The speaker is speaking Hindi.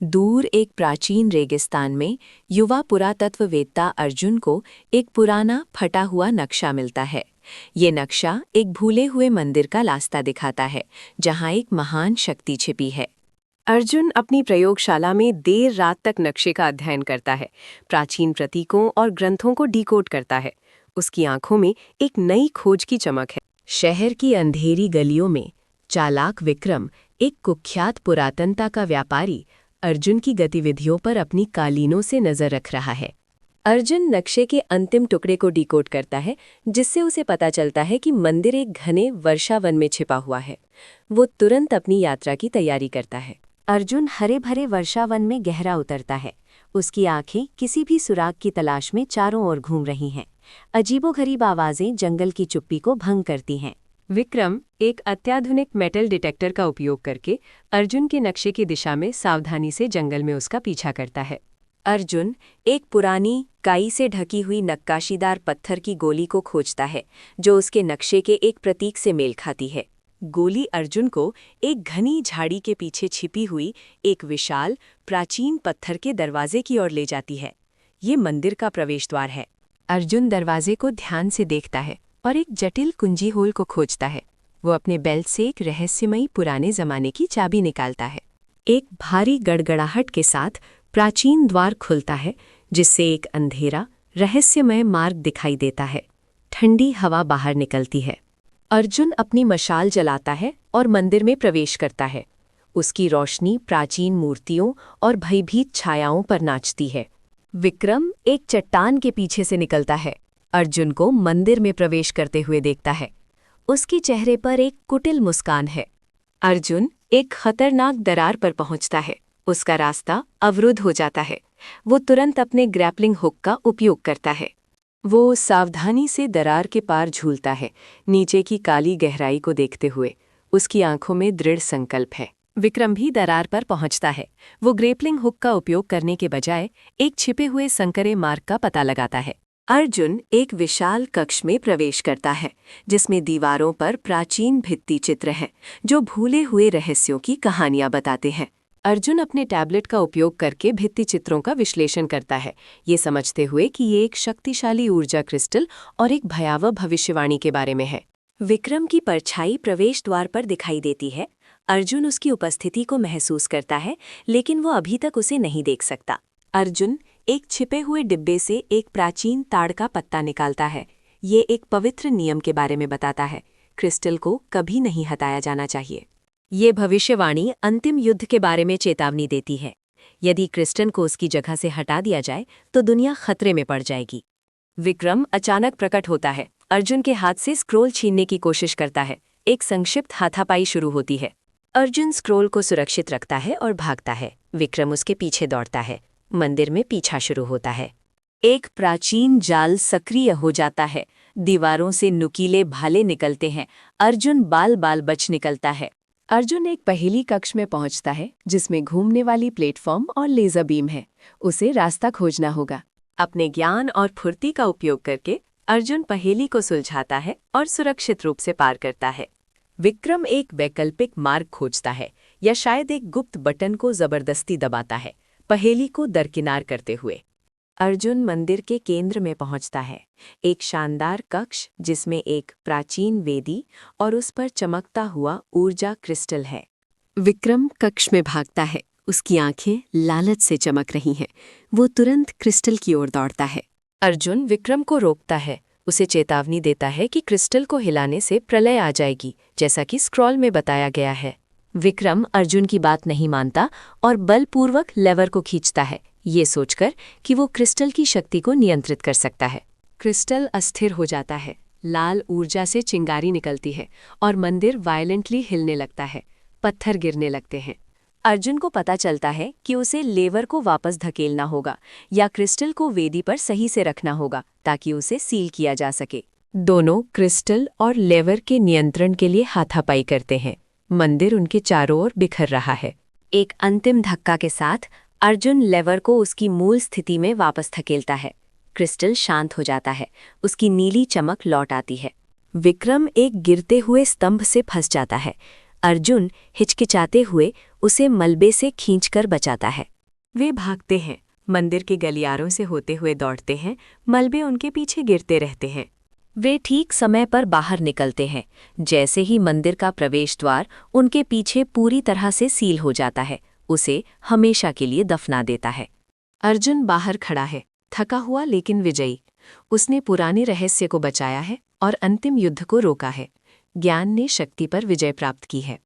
दूर एक प्राचीन रेगिस्तान में युवा पुरातत्ववेत्ता अर्जुन को एक पुराना फटा हुआ नक्शा मिलता है। ये नक्शा एक भूले हुए मंदिर का रास्ता दिखाता है, जहाँ एक महान शक्ति छिपी है। अर्जुन अपनी प्रयोगशाला में देर रात तक नक्शे का अध्ययन करता है, प्राचीन प्रतीकों और ग्रंथों को डिकोड करता है। उसकी आंखों में एक नई खोज की चमक है। शहर की अंधेरी गलियों में चालाक विक्रम, एक कुख्यात पुरातनता का व्यापारी, अर्जुन की गतिविधियों पर अपनी कालीनों से नजर रख रहा है। अर्जुन नक्शे के अंतिम टुकड़े को डिकोड करता है, जिससे उसे पता चलता है कि मंदिर एक घने वर्षावन में छिपा हुआ है। वो तुरंत अपनी यात्रा की तैयारी करता है। अर्जुन हरे भरे वर्षावन में गहरा उतरता है। उसकी आंखें किसी भी सुराग की तलाश में चारों ओर घूम रही हैं। अजीबोगरीब आवाजें जंगल की चुप्पी को भंग करती हैं। विक्रम एक अत्याधुनिक मेटल डिटेक्टर का उपयोग करके अर्जुन के नक्शे की दिशा में सावधानी से जंगल में उसका पीछा करता है। अर्जुन एक पुरानी काई से ढकी हुई नक्काशीदार पत्थर की गोली को खोजता है, जो उसके नक्शे के एक प्रतीक से मेल खाती है। गोली अर्जुन को एक घनी झाड़ी के पीछे छिपी हुई एक विशाल प्राचीन पत्थर के दरवाजे की ओर ले जाती है। ये मंदिर का प्रवेश द्वार है। अर्जुन दरवाजे को ध्यान से देखता है और एक जटिल कुंजी होल को खोजता है। वो अपने बेल्ट से एक रहस्यमयी पुराने जमाने की चाबी निकालता है। एक भारी गड़गड़ाहट के साथ प्राचीन द्वार खुलता है, जिससे एक अंधेरा रहस्यमय मार्ग दिखाई देता है। ठंडी हवा बाहर निकलती है। अर्जुन अपनी मशाल जलाता है और मंदिर में प्रवेश करता है। उसकी रोशनी प्राचीन मूर्तियों और भयभीत छायाओं पर नाचती है। विक्रम एक चट्टान के पीछे से निकलता है। अर्जुन को मंदिर में प्रवेश करते हुए देखता है। उसके चेहरे पर एक कुटिल मुस्कान है। अर्जुन एक खतरनाक दरार पर पहुंचता है। उसका रास्ता अवरुद्ध हो जाता है। वो तुरंत अपने ग्रैपलिंग हुक का उपयोग करता है। वो सावधानी से दरार के पार झूलता है, नीचे की काली गहराई को देखते हुए। उसकी आंखों में दृढ़ संकल्प है। विक्रम भी दरार पर पहुंचता है। वो ग्रैपलिंग हुक का उपयोग करने के बजाय एक छिपे हुए संकरे मार्ग का पता लगाता है। अर्जुन एक विशाल कक्ष में प्रवेश करता है, जिसमें दीवारों पर प्राचीन भित्ति चित्र हैं, जो भूले हुए रहस्यों की कहानियां बताते हैं। अर्जुन अपने टैबलेट का उपयोग करके भित्ति चित्रों का विश्लेषण करता है, ये समझते हुए कि ये एक शक्तिशाली ऊर्जा क्रिस्टल और एक भयावह भविष्यवाणी के बारे में है। विक्रम की परछाई प्रवेश द्वार पर दिखाई देती है। अर्जुन उसकी उपस्थिति को महसूस करता है, लेकिन वो अभी तक उसे नहीं देख सकता। अर्जुन एक छिपे हुए डिब्बे से एक प्राचीन ताड़ का पत्ता निकालता है। ये एक पवित्र नियम के बारे में बताता है। क्रिस्टल को कभी नहीं हटाया जाना चाहिए। ये भविष्यवाणी अंतिम युद्ध के बारे में चेतावनी देती है। यदि क्रिस्टल को उसकी जगह से हटा दिया जाए तो दुनिया खतरे में पड़ जाएगी। विक्रम अचानक प्रकट होता है। अर्जुन के हाथ से स्क्रोल छीनने की कोशिश करता है। एक संक्षिप्त हाथापाई शुरू होती है। अर्जुन स्क्रोल को सुरक्षित रखता है और भागता है। विक्रम उसके पीछे दौड़ता है। मंदिर में पीछा शुरू होता है। एक प्राचीन जाल सक्रिय हो जाता है। दीवारों से नुकीले भाले निकलते हैं। अर्जुन बाल बाल बच निकलता है। अर्जुन एक पहेली कक्ष में पहुंचता है, जिसमें घूमने वाली प्लेटफॉर्म और लेजर बीम है। उसे रास्ता खोजना होगा। अपने ज्ञान और फुर्ती का उपयोग करके अर्जुन पहेली को सुलझाता है और सुरक्षित रूप से पार करता है। विक्रम एक वैकल्पिक मार्ग खोजता है, या शायद एक गुप्त बटन को जबरदस्ती दबाता है, पहेली को दरकिनार करते हुए। अर्जुन मंदिर के केंद्र में पहुंचता है। एक शानदार कक्ष जिसमें एक प्राचीन वेदी और उस पर चमकता हुआ ऊर्जा क्रिस्टल है। विक्रम कक्ष में भागता है। उसकी आंखें लालच से चमक रही हैं। वो तुरंत क्रिस्टल की ओर दौड़ता है। अर्जुन विक्रम को रोकता है, उसे चेतावनी देता है कि क्रिस्टल को हिलाने से प्रलय आ जाएगी, जैसा कि स्क्रॉल में बताया गया है। विक्रम अर्जुन की बात नहीं मानता और बलपूर्वक लेवर को खींचता है, ये सोचकर कि वो क्रिस्टल की शक्ति को नियंत्रित कर सकता है। क्रिस्टल अस्थिर हो जाता है। लाल ऊर्जा से चिंगारी निकलती है और मंदिर वायलेंटली हिलने लगता है। पत्थर गिरने लगते हैं। अर्जुन को पता चलता है कि उसे लेवर को वापस धकेलना होगा या क्रिस्टल को वेदी पर सही से रखना होगा, ताकि उसे सील किया जा सके। दोनों क्रिस्टल और लेवर के नियंत्रण के लिए हाथापाई करते हैं। मंदिर उनके चारों ओर बिखर रहा है। एक अंतिम धक्का के साथ अर्जुन लेवर को उसकी मूल स्थिति में वापस धकेलता है। क्रिस्टल शांत हो जाता है। उसकी नीली चमक लौट आती है। विक्रम एक गिरते हुए स्तंभ से फंस जाता है। अर्जुन हिचकिचाते हुए उसे मलबे से खींचकर बचाता है। वे भागते हैं, मंदिर के गलियारों से होते हुए दौड़ते हैं, मलबे उनके पीछे गिरते रहते हैं। वे ठीक समय पर बाहर निकलते हैं। जैसे ही मंदिर का प्रवेश द्वार उनके पीछे पूरी तरह से सील हो जाता है, उसे हमेशा के लिए दफना देता है। अर्जुन बाहर खड़ा है, थका हुआ लेकिन विजयी। उसने पुराने रहस्य को बचाया है और अंतिम युद्ध को रोका है। ज्ञान ने शक्ति पर विजय प्राप्त की है।